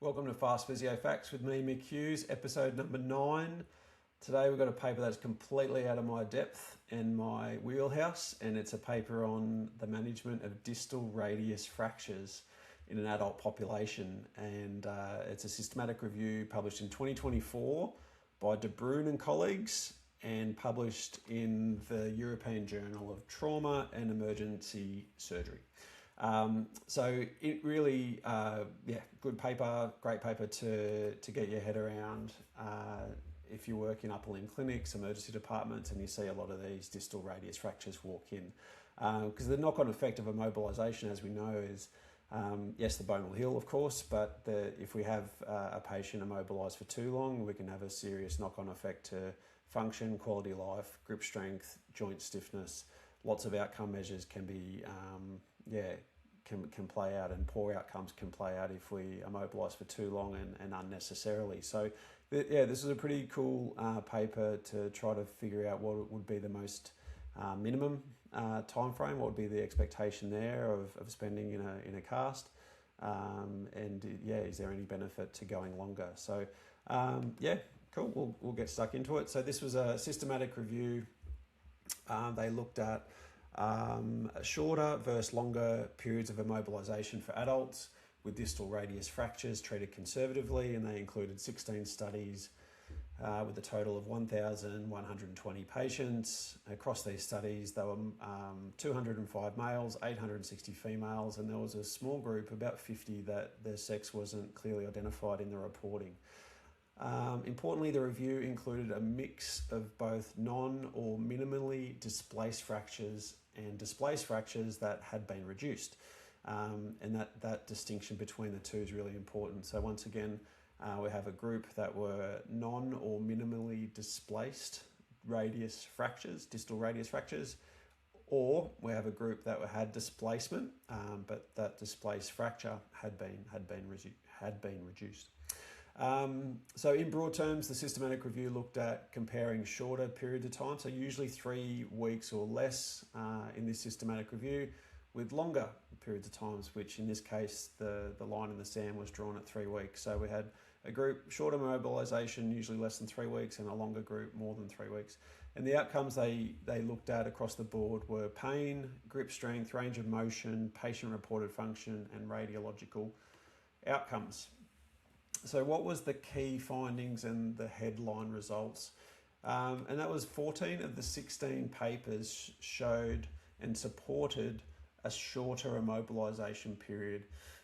Welcome to Fast Physio Facts with me, Mick Hughes, episode number 9. Today we've got a paper that's completely out of my depth and my wheelhouse, and it's a paper on the management of distal radius fractures in an adult population. And it's a systematic review published in 2024 by De Bruin and colleagues and published in the European Journal of Trauma and Emergency Surgery. So it really, good paper, great paper to get your head around if you work in upper limb clinics, emergency departments, and you see a lot of these distal radius fractures walk in. Because the knock-on effect of immobilisation, as we know, is, yes, the bone will heal, of course, but if we have a patient immobilised for too long, we can have a serious knock-on effect to function, quality of life, grip strength, joint stiffness. Lots of outcome measures can be, can play out, and poor outcomes can play out if we immobilise for too long and unnecessarily. So, this is a pretty cool paper to try to figure out what would be the most minimum time frame, what would be the expectation there of spending in a cast, is there any benefit to going longer? So, cool. We'll get stuck into it. So this was a systematic review. They looked at shorter versus longer periods of immobilisation for adults with distal radius fractures treated conservatively, and they included 16 studies with a total of 1,120 patients. Across these studies, there were 205 males, 860 females, and there was a small group, about 50, that their sex wasn't clearly identified in the reporting. Importantly, the review included a mix of both non or minimally displaced fractures and displaced fractures that had been reduced. And that distinction between the two is really important. So once again, we have a group that were non or minimally displaced radius fractures, distal radius fractures, or we have a group that had displacement, but that displaced fracture had been reduced. So in broad terms, the systematic review looked at comparing shorter periods of time, so usually 3 weeks or less in this systematic review, with longer periods of times, which in this case, the line in the sand was drawn at 3 weeks. So we had a group shorter mobilisation, usually less than 3 weeks, and a longer group more than 3 weeks. And the outcomes they looked at across the board were pain, grip strength, range of motion, patient-reported function, and radiological outcomes. So what was the key findings and the headline results? And that was 14 of the 16 papers showed and supported a shorter immobilisation period.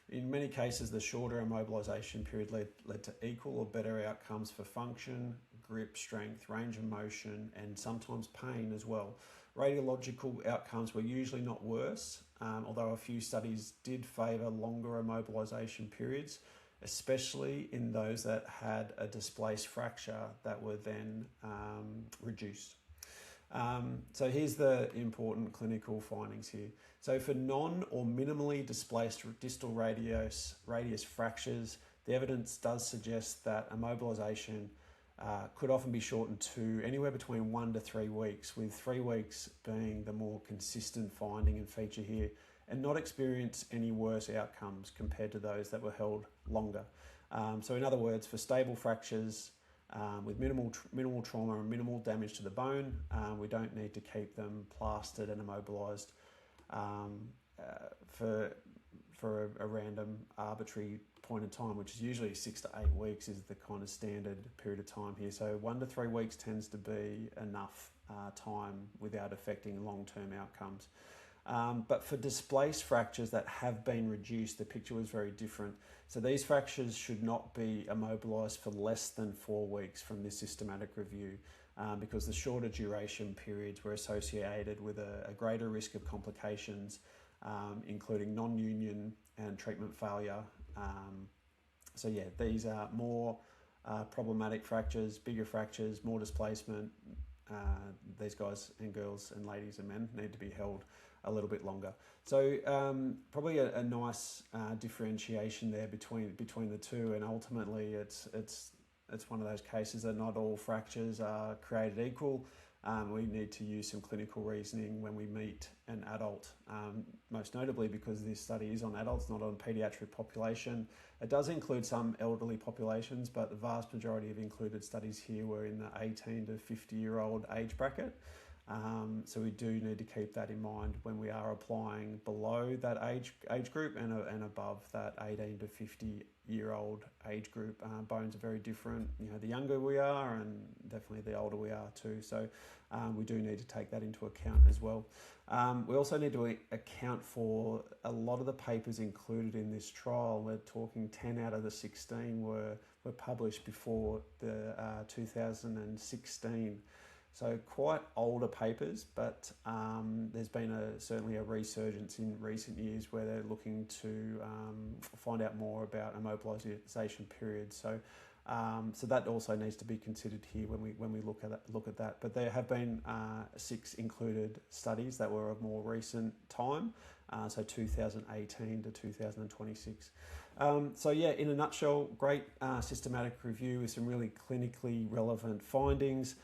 In many cases, the shorter immobilisation period led to equal or better outcomes for function, grip strength, range of motion, and sometimes pain as well. Radiological outcomes were usually not worse, although a few studies did favour longer immobilisation periods, especially in those that had a displaced fracture that were then reduced. So here's the important clinical findings here. So for non or minimally displaced distal radius fractures, the evidence does suggest that immobilisation could often be shortened to anywhere between 1 to 3 weeks, with 3 weeks being the more consistent finding and feature here, and not experience any worse outcomes compared to those that were held longer. So in other words, for stable fractures with minimal trauma and minimal damage to the bone, we don't need to keep them plastered and immobilised for a random arbitrary point in time, which is usually 6 to 8 weeks is the kind of standard period of time here. So 1 to 3 weeks tends to be enough time without affecting long-term outcomes. But for displaced fractures that have been reduced, the picture was very different. So these fractures should not be immobilised for less than 4 weeks from this systematic review, because the shorter duration periods were associated with a greater risk of complications, including non-union and treatment failure. These are more problematic fractures, bigger fractures, more displacement. These guys and girls and ladies and men need to be held a little bit longer. So probably a nice differentiation there between the two, and ultimately it's one of those cases that not all fractures are created equal. we need to use some clinical reasoning when we meet an adult, most notably because this study is on adults, not on paediatric population. It does include some elderly populations, but the vast majority of included studies here were in the 18 to 50-year-old age bracket. So we do need to keep that in mind when we are applying below that age group and above that 18 to 50-year-old age group. Bones are very different. The younger we are, and definitely the older we are too. So we do need to take that into account as well. We also need to account for a lot of the papers included in this trial. We're talking 10 out of the 16 were published before the 2016. So quite older papers, but there's been certainly a resurgence in recent years where they're looking to find out more about immobilisation periods. So that also needs to be considered here when we look at that. But there have been 6 included studies that were of more recent time, so 2018 to 2026. So yeah, in a nutshell, great systematic review with some really clinically relevant findings.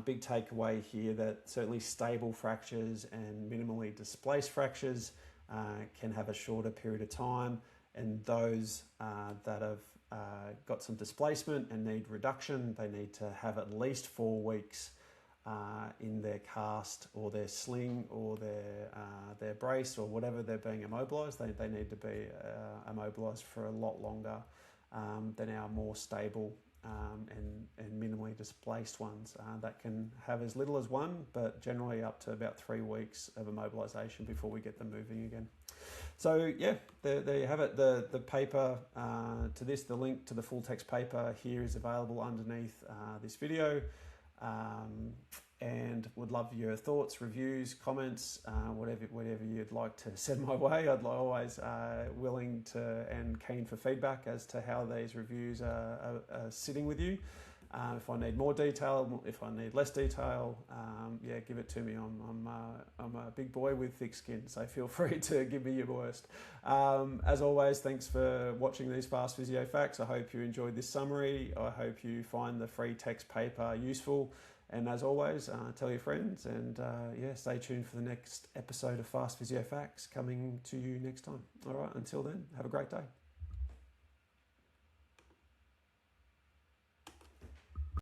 Big takeaway here that certainly stable fractures and minimally displaced fractures can have a shorter period of time, and those that have got some displacement and need reduction, they need to have at least 4 weeks in their cast or their sling or their brace or whatever they're being immobilised. They need to be immobilised for a lot longer than our more stable and minimally displaced ones that can have as little as 1, but generally up to about 3 weeks of immobilisation before we get them moving again. So yeah, there you have it. The paper to this, the link to the full text paper here is available underneath this video. And would love your thoughts, reviews, comments, whatever you'd like to send my way. I'd always willing to and keen for feedback as to how these reviews are sitting with you. If I need more detail, if I need less detail, yeah, give it to me. I'm a big boy with thick skin, so feel free to give me your worst. As always, thanks for watching these Fast Physio Facts. I hope you enjoyed this summary. I hope you find the free text paper useful. And as always, tell your friends, and yeah, stay tuned for the next episode of Fast Physio Facts coming to you next time. All right, until then, have a great day.